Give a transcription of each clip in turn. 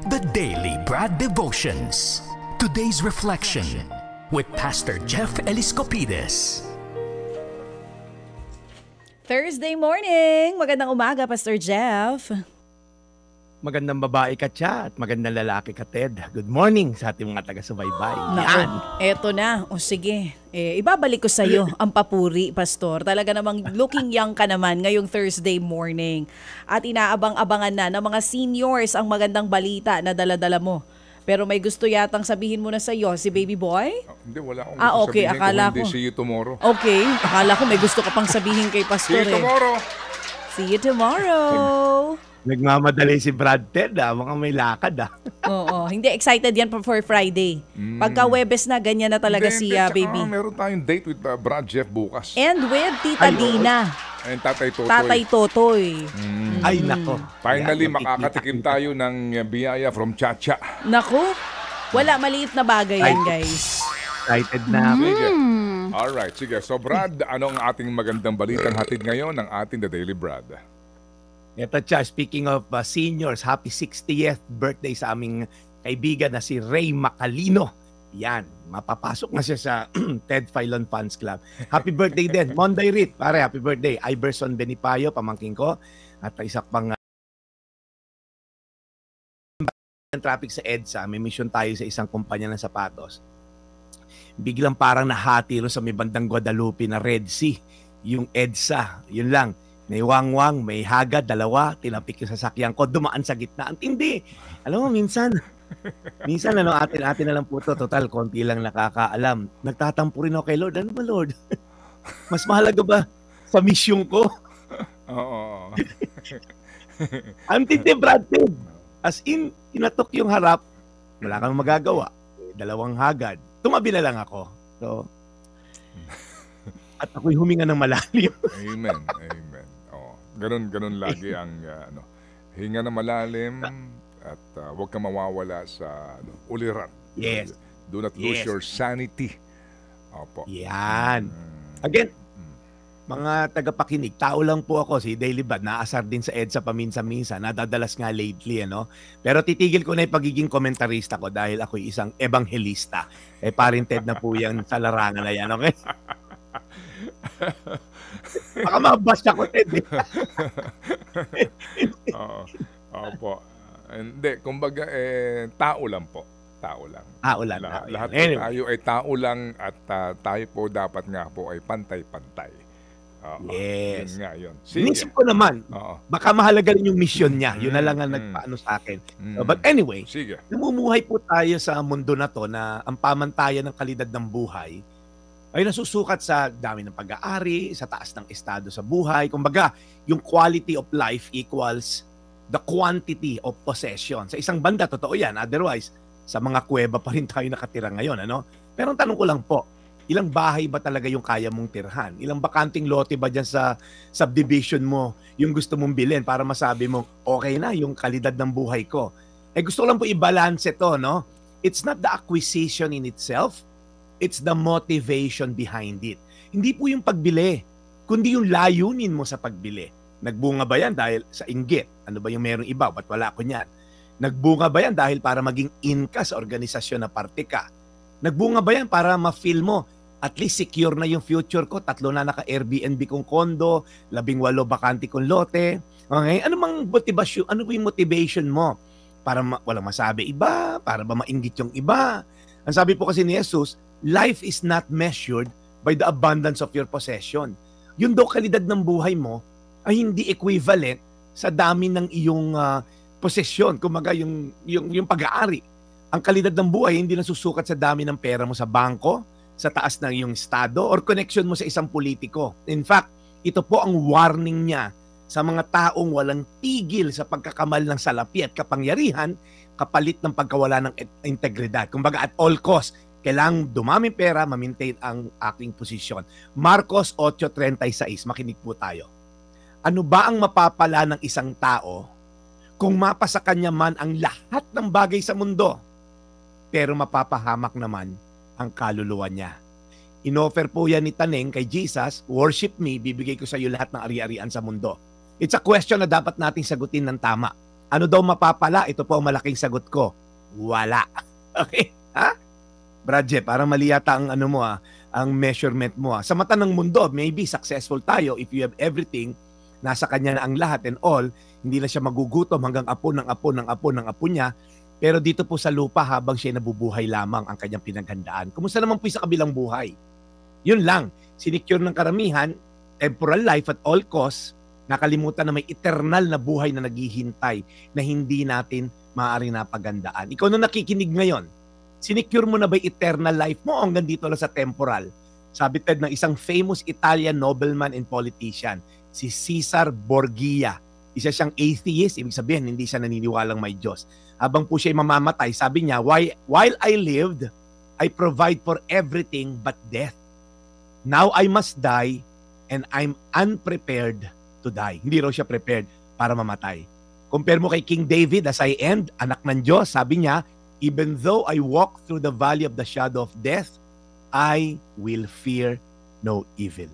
The Daily Brad Devotions. Today's reflection with Pastor Jeff Eliscopides. Thursday morning! Magandang umaga, Pastor Jeff. Magandang babae ka, Cha, at magandang lalaki ka, Ted. Good morning sa ating mga taga-subaybay. Yan! Eto na. O sige, ibabalik ko sa iyo ang papuri, Pastor. Talaga namang looking young ka naman ngayong Thursday morning. At inaabang-abangan na ng mga seniors ang magandang balita na dala-dala mo. Pero may gusto yatang sabihin mo na sa iyo, si baby boy? Hindi, wala akong gusto okay, sabihin. Akala ko. See you tomorrow. Okay, akala ko may gusto ka pang sabihin kay Pastor. See you tomorrow. See you tomorrow. Nagmamadali si Brad, Ted, mukhang may lakad, Oo, hindi excited yan for Friday. Pagka Webes na, ganyan na talaga si baby. Meron tayong date with Brad Jeff bukas. And with Tita Dina. And Tatay Totoy. Tatay Totoy. Ay, nako. Finally, makakatikim tayo ng biyaya from Chacha. Naku, wala, maliit na bagay yan, guys. Excited na ako. Sige. Alright, sige. So Brad, anong ating magandang balitang hatid ngayon ng ating The Daily Brad? Ito, Cha, speaking of seniors, happy 60th birthday sa aming kaibigan na si Ray Macalino. Yan, mapapasok na siya sa Ted Filon Fans Club. Happy birthday din. Monday Reed, pare, happy birthday. Iverson Benipayo, pamangkin ko. At isa pang traffic sa EDSA. May mission tayo sa isang kumpanya ng sapatos. Biglang parang nahati sa may bandang Guadalupe na Red Sea. Yung EDSA, yun lang. May wangwang, may hagad, dalawa, tinapik yung sasakyan ko, dumaan sa gitna. Ang tindi. Alam mo, minsan atin na lang po ito. Total, konti lang nakakaalam. Nagtatampo rin ako kay Lord. Ano ba, Lord? Mas mahalaga ba sa mission ko? Oo. Ang tindi, Brad Pitt. As in, tinatok yung harap, wala kang magagawa. Dalawang hagad. Tumabi na lang ako. So, at ako'y huminga ng malalim. Amen. Ganun lagi ang hinga na malalim at huwag kang mawawala sa uliran. Yes. Do not lose your sanity. Opo. Yan. Again, mga tagapakinig, tao lang po ako, si Daily Brad, naasar din sa EDSA paminsan-minsan, nadadalas nga lately, Pero titigil ko na yung pagiging komentarista ko dahil ako'y isang ebanghelista. Parin Ted na po yan sa larangan na yan, okay? Baka mabas ako, Ted. Oo. Opo. Hindi, kumbaga, tao lang po. Tao lang. Lahat po tayo ay tao lang at tayo po dapat nga po ay pantay-pantay. Yes. Yun nga yun. Inisip ko naman, baka mahalaga rin yung mission niya. Yun na lang ang nagpaano sa akin. But anyway, namumuhay po tayo sa mundo na to na ang pamantayan ng kalidad ng buhay ay nasusukat sa dami ng pag-aari, sa taas ng estado sa buhay. Kumbaga, yung quality of life equals the quantity of possession. Sa isang banda, totoo yan. Otherwise, sa mga kuweba pa rin tayo nakatira ngayon. Pero ang tanong ko lang po, ilang bahay ba talaga yung kaya mong tirhan? Ilang bakanting lote ba dyan sa subdivision mo yung gusto mong bilhin para masabi mo, okay na yung kalidad ng buhay ko? Gusto ko lang po i-balance ito, It's not the acquisition in itself, it's the motivation behind it. Hindi po yung pagbili, kundi yung layunin mo sa pagbili. Nagbunga ba yan dahil sa inggit? Ano ba yung merong iba? Ba't wala ko niyan? Nagbunga ba yan dahil para maging in ka sa organisasyon na parte ka? Nagbunga ba yan para ma-feel mo, at least secure na yung future ko, 3 na naka-Airbnb kong kondo, 18 bakante kong lote. Okay? Ano ba yung motivation mo? Para walang masabi iba? Para ba mainggit yung iba? Ang sabi po kasi ni Jesus, life is not measured by the abundance of your possession. Yung daw kalidad ng buhay mo ay hindi equivalent sa dami ng iyong posesyon. Kumaga yung pag-aari. Ang kalidad ng buhay hindi nasusukat sa dami ng pera mo sa bangko, sa taas ng iyong estado, or connection mo sa isang politiko. In fact, ito po ang warning niya sa mga taong walang tigil sa pagkakamal ng salapi at kapangyarihan kapalit ng pagkawala ng integridad. Kumbaga, at all cost, kailangang dumami pera, ma-maintain ang aking posisyon. Marcos 8:36, makinig po tayo. Ano ba ang mapapala ng isang tao kung mapasa kanya man ang lahat ng bagay sa mundo, pero mapapahamak naman ang kaluluwa niya? Inoffer po yan ni Taneng kay Jesus, worship me, bibigay ko sa iyo lahat ng ari-arian sa mundo. It's a question na dapat nating sagutin ng tama. Ano daw mapapala? Ito po ang malaking sagot ko. Wala. Okay? Ha? Brad Jeff, parang mali yata ang ang measurement mo. Sa mata ng mundo, maybe successful tayo if you have everything, nasa kanya na ang lahat and all, hindi na siya magugutom hanggang apo ng apo ng apo ng apo niya. Pero dito po sa lupa, habang siya nabubuhay lamang ang kanyang pinaghandaan. Kumusta naman po sa kabilang buhay? Yun lang. Sinicure ng karamihan, temporal life at all costs, nakalimutan na may eternal na buhay na naghihintay na hindi natin maaaring napagandaan. Ikaw na nakikinig ngayon, sinicure mo na ba eternal life mo o hanggang dito lang sa temporal? Sabi Ted ng isang famous Italian nobleman and politician, si Cesar Borgia. Isa siyang atheist, ibig sabihin hindi siya naniniwalang may Diyos. Habang po siya mamamatay, sabi niya, while I lived, I provide for everything but death. Now I must die and I'm unprepared to die. Hindi raw siya prepared para mamatay. Compare mo kay King David, as I end, anak ng Diyos, sabi niya, even though I walk through the valley of the shadow of death, I will fear no evil.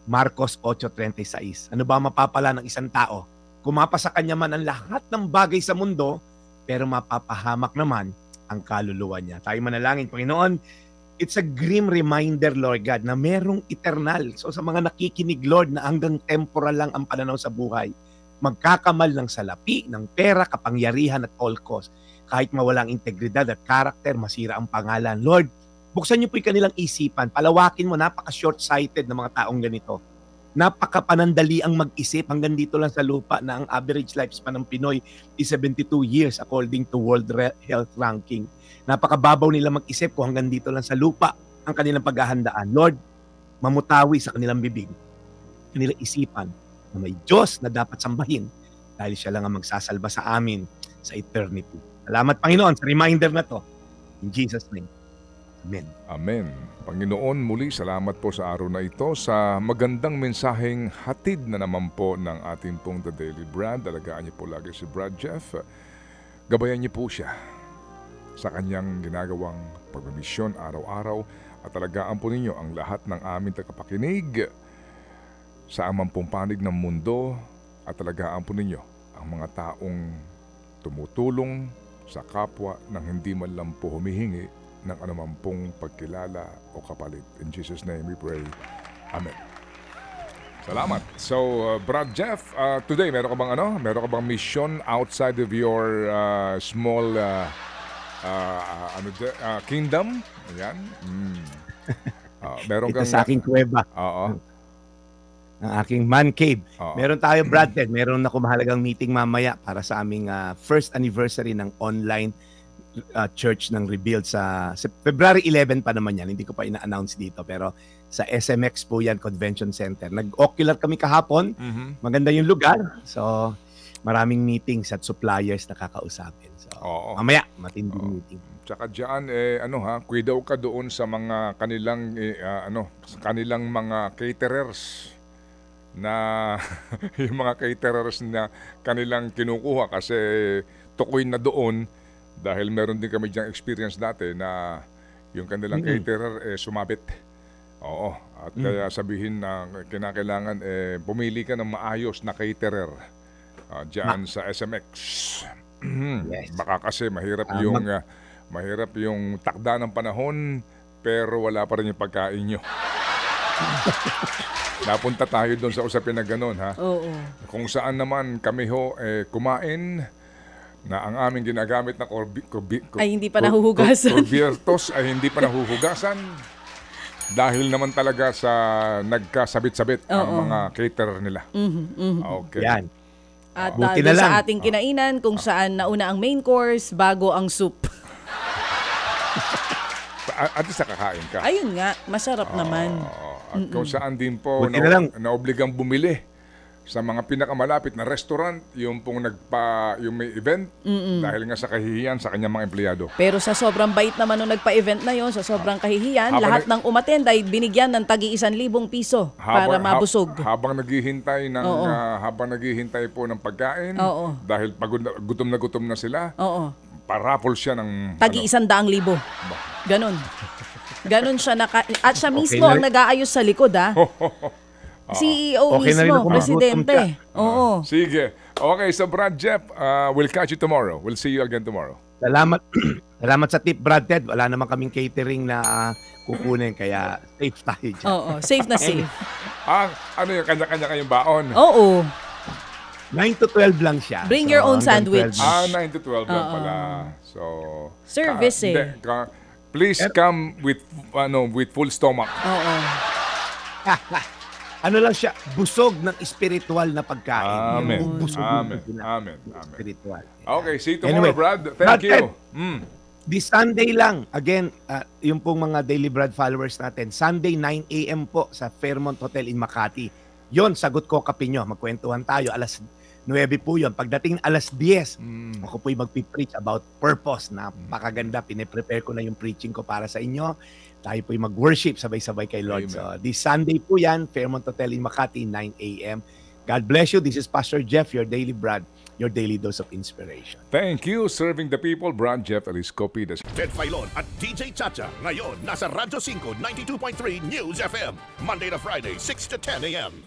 Marcos 8:36. Ano ba mapapala ng isang tao? Kumapa sa kanya man ang lahat ng bagay sa mundo, pero mapapahamak naman ang kaluluwa niya. Tayo manalangin, Panginoon, it's a grim reminder, Lord God, na merong eternal. So sa mga nakikinig, Lord, na hanggang temporal lang ang pananaw sa buhay, magkakamal ng salapi, ng pera, kapangyarihan at all cost. Kahit mawalang integridad at karakter, masira ang pangalan. Lord, buksan niyo po yung kanilang isipan. Palawakin mo, napaka-short-sighted ng mga taong ganito. Napaka-panandali ang mag-isip. Hanggang dito lang sa lupa na ang average lifespan ng Pinoy is 72 years according to World Health Ranking. Napakababaw nila mag-isip kung hanggang dito lang sa lupa ang kanilang paghahandaan. Lord, mamutawi sa kanilang bibig, kanilang isipan na may Diyos na dapat sambahin dahil siya lang ang magsasalba sa amin sa eternity. Salamat, Panginoon, sa reminder na to. In Jesus' name. Amen. Amen. Panginoon, muli salamat po sa araw na ito sa magandang mensaheng hatid na naman po ng ating pong The Daily Brad. Alagaan niyo po lagi si Brad Jeff. Gabayan niyo po siya sa kanyang ginagawang pagmimisyon araw-araw at alagaan po ninyo ang lahat ng aming tagapakinig sa amang pong panig ng mundo at alagaan po ninyo ang mga taong tumutulong sa kapwa nang hindi man lang po humihingi ng anumang pong pagkilala o kapalit. In Jesus' name we pray. Amen. Salamat. So, Brad Jeff, today meron ka bang mission outside of your small kingdom? Ayan. Meron kang sa aking kuweba. Oo. Ang aking man cave. Meron tayo, Brad Ted. Meron ako mahalagang meeting mamaya para sa aming first anniversary ng online church ng Rebuild sa February 11 pa naman yan. Hindi ko pa ina-announce dito. Pero sa SMX po yan, Convention Center. Nag-ocular kami kahapon. Maganda yung lugar. So, maraming meetings at suppliers na kakausapin. So, mamaya, matinding meeting. Tsaka dyan, kuidaw ka doon sa mga kanilang, kanilang mga caterers na yung mga caterers na kanilang kinukuha kasi tukoy na doon dahil meron din kami diyang experience dati na yung kanilang caterer sumabit. Oo. At kaya sabihin na kinakailangan pumili ka ng maayos na caterer dyan sa SMX. Yes. Baka kasi mahirap yung takda ng panahon pero wala pa rin yung pagkain nyo. Napunta tayo doon sa usapin na gano'n, ha? Oo. Kung saan naman kami kumain na ang aming ginagamit na ay hindi pa nahuhugasan. Cubiertos ay hindi pa nahuhugasan dahil naman talaga sa nagkasabit-sabit ang mga caterer nila. Okay. Yan. At doon sa ating kinainan kung saan nauna ang main course bago ang soup. At least nakakain ka. Ayun nga, masarap naman. At kung saan din po naobligang bumili sa mga pinakamalapit na restaurant, yung pong yung may event, dahil nga sa kahihiyan sa kanyang mga empleyado. Pero sa sobrang bait naman nung nagpa-event na yon, sa sobrang kahihiyan, lahat ng umattend ay binigyan ng tagi 1,000 piso para mabusog. Habang naghihintay po ng pagkain, dahil gutom na sila, parapol siya ng tagi 100,000. Ganon siya at siya mismo ang nag-aayos sa likod, ha? CEO Okay na rin mismo, ako magutom presidente. siya. Oo. Sige. Okay, so Brad Jeff, we'll catch you tomorrow. We'll see you again tomorrow. Salamat. Salamat sa tip, Brad Ted. Wala naman kaming catering na kukunin, kaya safe tayo dyan. Oo, safe na safe. Ano yung kanya-kanya kayong baon? Oo. 9 to 12 lang siya. Bring your own hanggang sandwich. 12. 9 to 12 lang pala. So, Service please come with full stomach. Oo. Ano lang siya, busog ng spiritual na pagkain. Amen. Yung busog Amen. ng Amen. spiritual. Okay, see you tomorrow, Anyway, Brad. Thank Brad you. Ted, This Sunday lang, again, yung pong mga Daily Bread followers natin, Sunday 9 a.m. po sa Fairmont Hotel in Makati. Yon, sagot ko kape nyo. Magkwentuhan tayo. Alas 9 po yun. Pagdating alas 10, ako po'y magpipreach about purpose. Napakaganda. Piniprepare ko na yung preaching ko para sa inyo. Tayo po'y mag-worship sabay-sabay kay Lord. Amen. So, this Sunday po yan, Fairmont Hotel in Makati, 9 a.m. God bless you. This is Pastor Jeff, your Daily Bread, your daily dose of inspiration. Thank you, serving the people, Brad Jeff Eliscopides. Ted Filon at DJ Chacha. Ngayon, nasa Radyo 5, 92.3 News FM. Monday to Friday, 6 to 10 a.m.